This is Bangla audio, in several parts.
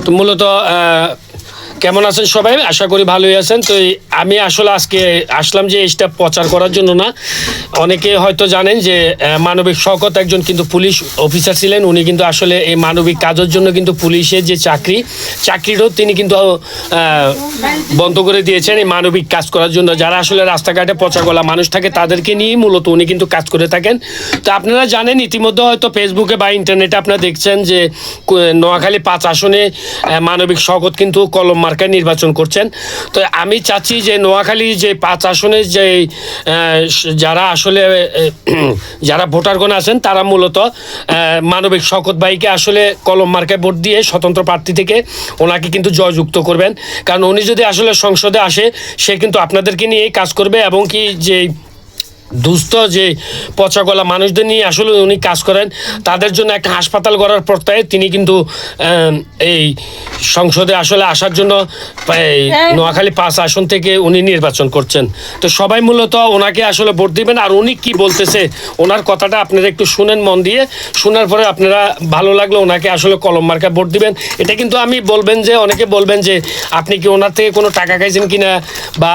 তো মূলত কেমন আছেন সবাই? আশা করি ভালোই আছেন। তো আমি আসলে আজকে আসলাম যে এটা প্রচার করার জন্য না। অনেকে হয়তো জানেন যে মানবিক শওকত একজন কিন্তু পুলিশ অফিসার ছিলেন। উনি কিন্তু আসলে এই মানবিক কাজের জন্য কিন্তু পুলিশের যে চাকরিরও তিনি কিন্তু বন্ধ করে দিয়েছেন এই মানবিক কাজ করার জন্য। যারা আসলে রাস্তাঘাটে পচা গলা মানুষ থাকে তাদেরকে নিয়েই মূলত উনি কিন্তু কাজ করে থাকেন। তো আপনারা জানেন ইতিমধ্যে হয়তো ফেসবুকে বা ইন্টারনেটে আপনারা দেখছেন যে নোয়াখালী 5 আসনে মানবিক শওকত কিন্তু কলম মার্কায় নির্বাচন করছেন। তো আমি চাচ্ছি যে নোয়াখালী যে 5 আসনের যে যারা আসলে যারা ভোটারগণ আছেন তারা মূলত মানবিক শওকত ভাইকে আসলে কলম মার্কায় ভোট দিয়ে স্বতন্ত্র প্রার্থী থেকে ওনাকে কিন্তু জয়যুক্ত করবেন। কারণ উনি যদি আসলে সংসদে আসে সে কিন্তু আপনাদেরকে নিয়েই কাজ করবে এবং কি যে দুস্থ যে পচা গলা মানুষদের নিয়ে আসলে উনি কাজ করেন, তাদের জন্য একটা হাসপাতাল গড়ার প্রত্যয়ে তিনি কিন্তু এই সংসদে আসলে আসার জন্য নোয়াখালী 5 আসন থেকে উনি নির্বাচন করছেন। তো সবাই মূলত ওনাকে আসলে ভোট দিবেন। আর উনি কি বলতেছে ওনার কথাটা আপনারা একটু শুনেন মন দিয়ে। শোনার পরে আপনারা ভালো লাগলে ওনাকে আসলে কলম মার্কায় ভোট দিবেন। এটা কিন্তু আমি বলবেন যে অনেকে বলবেন যে আপনি কি ওনার থেকে কোনো টাকা খাইছেন কিনা বা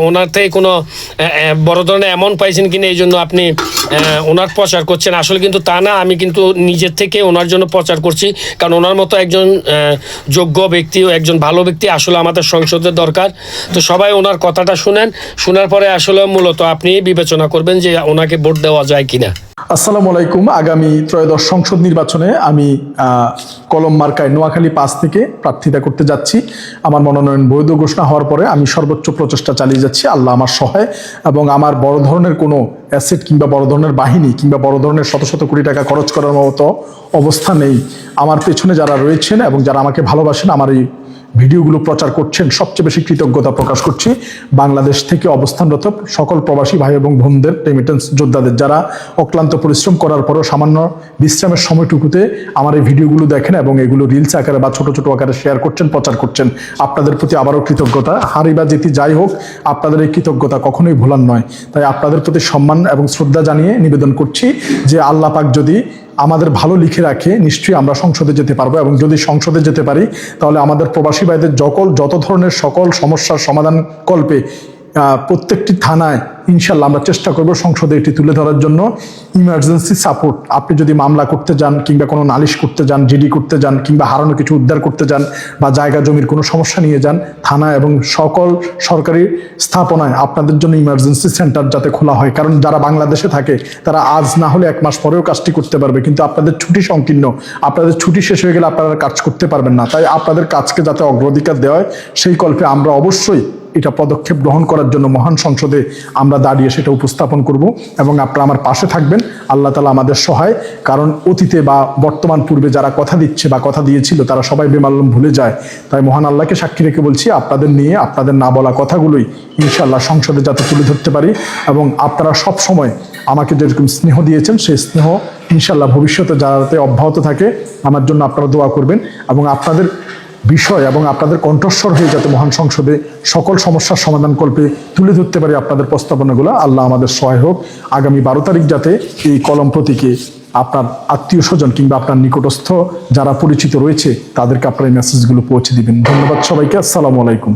ওনার থেকে কোনো বড় ধরনের অ্যামাউন্ট পাইছেন কিনা এই জন্য আপনি ওনার প্রচার করছেন। আসলে কিন্তু তা না, আমি কিন্তু নিজের থেকে ওনার জন্য প্রচার করছি। কারণ ওনার মতো একজন যোগ্য ব্যক্তি ও একজন ভালো ব্যক্তি আসলে আমাদের সংসদের দরকার। তো সবাই ওনার কথাটা শুনেন, শোনার পরে আসলে মূলত আপনি বিবেচনা করবেন যে ওনাকে ভোট দেওয়া যায় কিনা। আসসালামু আলাইকুম। আগামী ত্রয়োদশ সংসদ নির্বাচনে আমি কলম মার্কায় নোয়াখালী 5 থেকে প্রার্থিতা করতে যাচ্ছি। আমার মনোনয়ন বৈধ ঘোষণা হওয়ার পরে আমি সর্বোচ্চ প্রচেষ্টা চালিয়ে যাচ্ছি। আল্লাহ আমার সহায় এবং আমার বড় ধরনের কোনো অ্যাসেট কিংবা বড় ধরনের বাহিনী কিংবা বড় ধরনের শত শত কোটি টাকা খরচ করার মতো অবস্থা নেই। আমার পেছনে যারা রয়েছেন এবং যারা আমাকে ভালোবাসেন, আমার এই ভিডিওগুলো প্রচার করছেন, সবচেয়ে বেশি কৃতজ্ঞতা প্রকাশ করছি বাংলাদেশ থেকে অবস্থানরত সকল প্রবাসী ভাই এবং বোনদের, রেমিটেন্স যোদ্ধাদের, যারা অক্লান্ত পরিশ্রম করার পরও সামান্য বিশ্রামের সময়টুকুতে আমার এই ভিডিওগুলো দেখেন এবং এগুলো রিলস আকারে বা ছোট ছোট আকারে শেয়ার করছেন, প্রচার করছেন। আপনাদের প্রতি আবারও কৃতজ্ঞতা। হারি বা জিতি যাই হোক, আপনাদের এই কৃতজ্ঞতা কখনোই ভোলার নয়। তাই আপনাদের প্রতি সম্মান এবং শ্রদ্ধা জানিয়ে নিবেদন করছি যে আল্লাহ পাক যদি আমাদের ভালো লিখে রাখে নিশ্চয়ই আমরা সংসদে যেতে পারবো। এবং যদি সংসদে যেতে পারি তাহলে আমাদের প্রবাসী ভাইদের যত ধরনের সকল সমস্যার সমাধান কল্পে প্রত্যেকটি থানায় ইনশাল্লাহ আমরা চেষ্টা করব সংসদে এটি তুলে ধরার জন্য। ইমার্জেন্সি সাপোর্ট, আপনি যদি মামলা করতে যান কিংবা কোনো নালিশ করতে যান, জিডি করতে যান কিংবা হারানো কিছু উদ্ধার করতে যান বা জায়গা জমির কোনো সমস্যা নিয়ে যান, থানা এবং সকল সরকারি স্থাপনায় আপনাদের জন্য ইমার্জেন্সি সেন্টার যাতে খোলা হয়। কারণ যারা বাংলাদেশে থাকে তারা আজ না হলে 1 মাস পরেও কাজটি করতে পারবে, কিন্তু আপনাদের ছুটি সংকীর্ণ, আপনাদের ছুটি শেষ হয়ে গেলে আপনারা কাজ করতে পারবেন না। তাই আপনাদের কাজকে যাতে অগ্রাধিকার দেওয়া হয় সেই কল্পে আমরা অবশ্যই এটা পদক্ষেপ গ্রহণ করার জন্য মহান সংসদে আমরা দাঁড়িয়ে সেটা উপস্থাপন করব এবং আপনারা আমার পাশে থাকবেন। আল্লাহ তাআলা আমাদের সহায়। কারণ অতীতে বা বর্তমান পূর্বে যারা কথা দিচ্ছে বা কথা দিয়েছিল তারা সবাই বেমালুম ভুলে যায়। তাই মহান আল্লাহকে সাক্ষী রেখে বলছি, আপনাদের নিয়ে আপনাদের না বলা কথাগুলোই ইনশাআল্লাহ সংসদে যাতে তুলে ধরতে পারি এবং আপনারা সব সময় আমাকে যেরকম স্নেহ দিয়েছেন সেই স্নেহ ইনশাআল্লাহ ভবিষ্যতে যাতে অব্যাহত থাকে। আমার জন্য আপনারা দোয়া করবেন এবং আপনাদের বিষয় এবং আপনাদের কণ্ঠস্বর হয়ে যাতে মহান সংসদে সকল সমস্যার সমাধান কল্পে তুলে ধরতে পারি আপনাদের প্রস্তাবনাগুলো। আল্লাহ আমাদের সহায় হোক। আগামী 12 তারিখ যাতে এই কলম প্রতীকে আপনার আত্মীয় স্বজন কিংবা আপনার নিকটস্থ যারা পরিচিত রয়েছে তাদেরকে আপনার এই মেসেজগুলো পৌঁছে দিবেন। ধন্যবাদ সবাইকে। আসসালামু আলাইকুম।